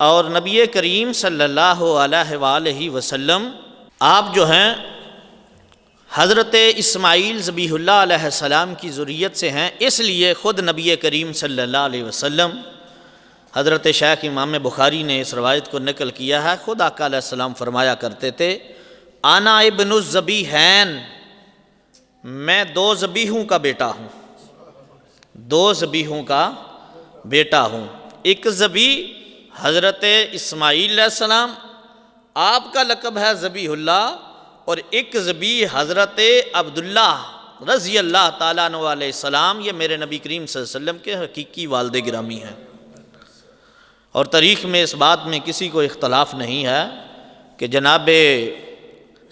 اور نبی کریم صلی اللہ علیہ وآلہ وسلم آپ جو ہیں حضرت اسماعیل ذبیح اللہ علیہ السلام کی ذریت سے ہیں، اس لیے خود نبی کریم صلی اللہ علیہ وسلم، حضرت شیخ امام بخاری نے اس روایت کو نقل کیا ہے، خود آقا علیہ السلام فرمایا کرتے تھے انا ابن الذبیحین، میں دو ذبیحوں کا بیٹا ہوں، دو ذبیحوں کا بیٹا ہوں۔ ایک ذبیح حضرت اسماعیل علیہ السلام، آپ کا لقب ہے ذبیح اللہ، اور ایک ذبیح حضرت عبداللہ رضی اللہ تعالیٰ عنہ علیہ السلام، یہ میرے نبی کریم صلی اللہ علیہ وسلم کے حقیقی والد گرامی ہیں۔ اور تاریخ میں اس بات میں کسی کو اختلاف نہیں ہے کہ جناب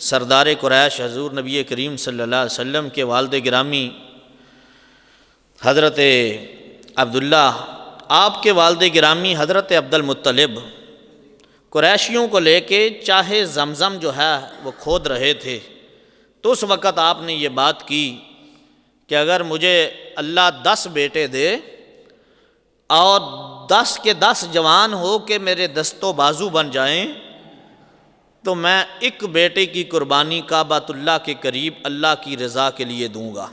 سردار قریش حضور نبی کریم صلی اللہ علیہ وسلم کے والد گرامی حضرت عبداللہ، آپ کے والد گرامی حضرت عبد المطلب قریشیوں کو لے کے چاہے زمزم جو ہے وہ کھود رہے تھے، تو اس وقت آپ نے یہ بات کی کہ اگر مجھے اللہ 10 بیٹے دے اور 10 کے 10 جوان ہو کہ میرے دست و بازو بن جائیں، تو میں ایک بیٹے کی قربانی کعبۃ اللہ کے قریب اللہ کی رضا کے لیے دوں گا،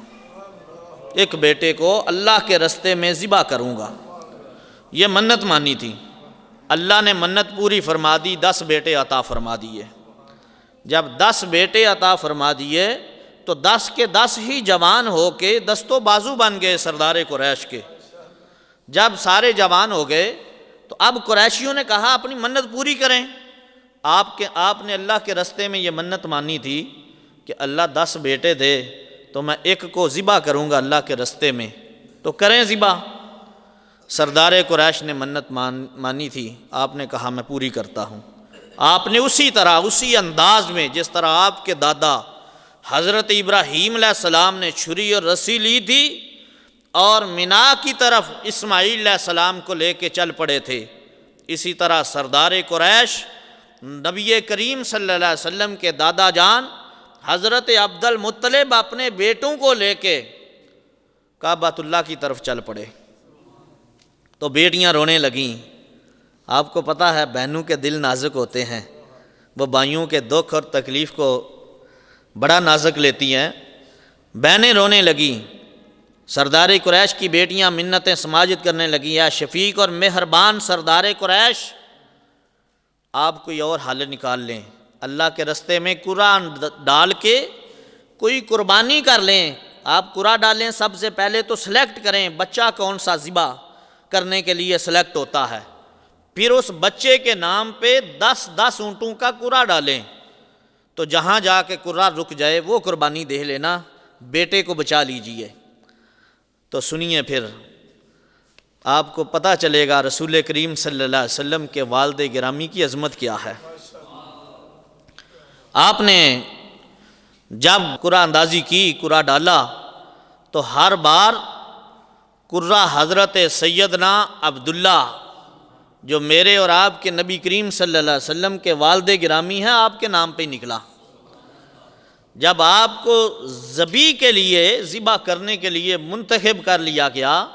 ایک بیٹے کو اللہ کے رستے میں ذبح کروں گا۔ یہ منت مانی تھی، اللہ نے منت پوری فرما دی، 10 بیٹے عطا فرما دیے۔ جب 10 بیٹے عطا فرما دیے تو 10 کے 10 ہی جوان ہو کے دست و بازو بن گئے سردار قریش کے۔ جب سارے جوان ہو گئے تو اب قریشیوں نے کہا اپنی منت پوری کریں۔ آپ نے اللہ کے رستے میں یہ منت مانی تھی کہ اللہ 10 بیٹے دے تو میں ایک کو ذبح کروں گا اللہ کے رستے میں، تو کریں ذبح۔ سردار قریش نے منت مانی تھی، آپ نے کہا میں پوری کرتا ہوں۔ آپ نے اسی طرح، اسی انداز میں جس طرح آپ کے دادا حضرت ابراہیم علیہ السلام نے چھری اور رسی لی تھی اور مینا کی طرف اسماعیل علیہ السلام کو لے کے چل پڑے تھے، اسی طرح سردار قریش نبی کریم صلی اللہ علیہ وسلم کے دادا جان حضرت عبد المطلب اپنے بیٹوں کو لے کے کعبۃ اللہ کی طرف چل پڑے۔ تو بیٹیاں رونے لگیں۔ آپ کو پتہ ہے بہنوں کے دل نازک ہوتے ہیں، وہ بھائیوں کے دکھ اور تکلیف کو بڑا نازک لیتی ہیں۔ بہنیں رونے لگیں، سردار قریش کی بیٹیاں منتیں سماجت کرنے لگیں، یا شفیق اور مہربان سردار قریش، آپ کوئی اور حل نکال لیں، اللہ کے رستے میں قرآن ڈال کے کوئی قربانی کر لیں۔ آپ قرآن ڈالیں، سب سے پہلے تو سلیکٹ کریں بچہ کون سا ذبح کرنے کے لیے سلیکٹ ہوتا ہے، پھر اس بچے کے نام پہ 10 اونٹوں کا قرعہ ڈالیں، تو جہاں جا کے قرعہ رک جائے وہ قربانی دے لینا، بیٹے کو بچا لیجئے۔ تو سنیے پھر آپ کو پتہ چلے گا رسول کریم صلی اللہ علیہ وسلم کے والد گرامی کی عظمت کیا ہے۔ آپ نے جب قرعہ اندازی کی، قرعہ ڈالا، تو ہر بار قرعہ حضرت سیدنا عبداللہ جو میرے اور آپ کے نبی کریم صلی اللہ علیہ وسلم کے والد گرامی ہیں، آپ کے نام پہ نکلا۔ جب آپ کو ذبح کے لیے، ذبح کرنے کے لیے منتخب کر لیا گیا،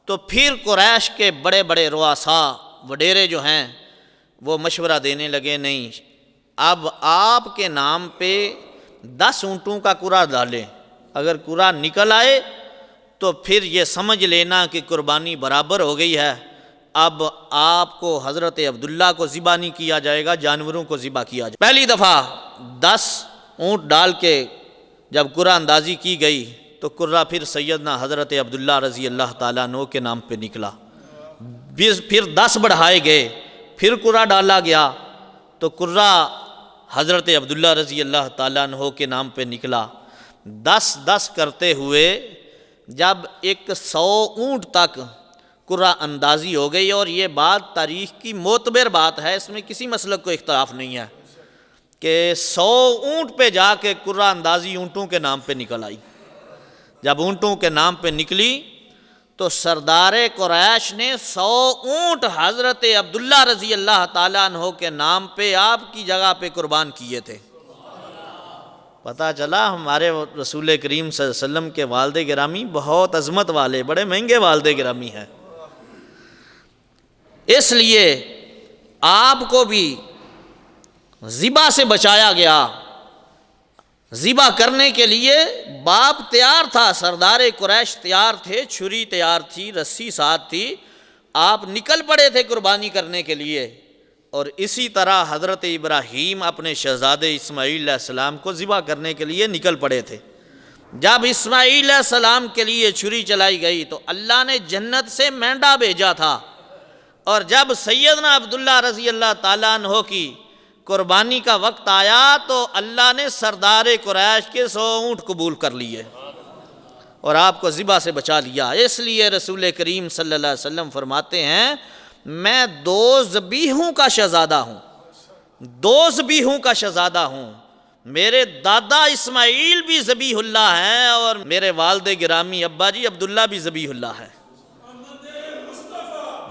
تو پھر قریش کے بڑے بڑے رؤساء وڈیرے جو ہیں وہ مشورہ دینے لگے، نہیں اب آپ کے نام پہ 10 اونٹوں کا قرعہ ڈالیں، اگر قرعہ نکل آئے تو پھر یہ سمجھ لینا کہ قربانی برابر ہو گئی ہے، اب آپ کو حضرت عبداللہ کو ذبح نہیں کیا جائے گا، جانوروں کو ذبح کیا جائے گا۔ پہلی دفعہ 10 اونٹ ڈال کے جب قرعہ اندازی کی گئی تو قرعہ پھر سیدنا حضرت عبداللہ رضی اللہ تعالیٰ عنہ کے نام پہ نکلا، پھر 10 بڑھائے گئے، پھر قرعہ ڈالا گیا تو قرعہ حضرت عبداللہ رضی اللہ تعالیٰ عنہ کے نام پہ نکلا۔ 10 کرتے ہوئے جب 100 اونٹ تک قرعہ اندازی ہو گئی، اور یہ بات تاریخ کی معتبر بات ہے، اس میں کسی مسلک کو اختلاف نہیں ہے کہ 100 اونٹ پہ جا کے قرعہ اندازی اونٹوں کے نام پہ نکل آئی۔ جب اونٹوں کے نام پہ نکلی تو سردار قریش نے 100 اونٹ حضرت عبداللہ رضی اللہ تعالیٰ عنہ کے نام پہ آپ کی جگہ پہ قربان کیے تھے۔ پتہ چلا ہمارے رسول کریم صلی اللہ علیہ وسلم کے والد گرامی بہت عظمت والے، بڑے مہنگے والد گرامی ہیں۔ اس لیے آپ کو بھی ذبح سے بچایا گیا۔ ذبح کرنے کے لیے باپ تیار تھا، سردار قریش تیار تھے، چھری تیار تھی، رسی ساتھ تھی، آپ نکل پڑے تھے قربانی کرنے کے لیے۔ اور اسی طرح حضرت ابراہیم اپنے شہزادے اسماعیل علیہ السلام کو ذبح کرنے کے لیے نکل پڑے تھے۔ جب اسماعیل علیہ السلام کے لیے چھری چلائی گئی تو اللہ نے جنت سے مینڈا بھیجا تھا، اور جب سیدنا عبداللہ رضی اللہ تعالیٰ عنہ کی قربانی کا وقت آیا تو اللہ نے سردار قریش کے 100 اونٹ قبول کر لیے اور آپ کو ذبح سے بچا لیا۔ اس لیے رسول کریم صلی اللہ علیہ وسلم فرماتے ہیں میں 2 ذبیحوں کا شہزادہ ہوں، 2 ذبیحوں کا شہزادہ ہوں۔ میرے دادا اسماعیل بھی ذبیح اللہ ہیں اور میرے والد گرامی ابا جی عبداللہ بھی ذبیح اللہ ہے۔ محمد مصطفیٰ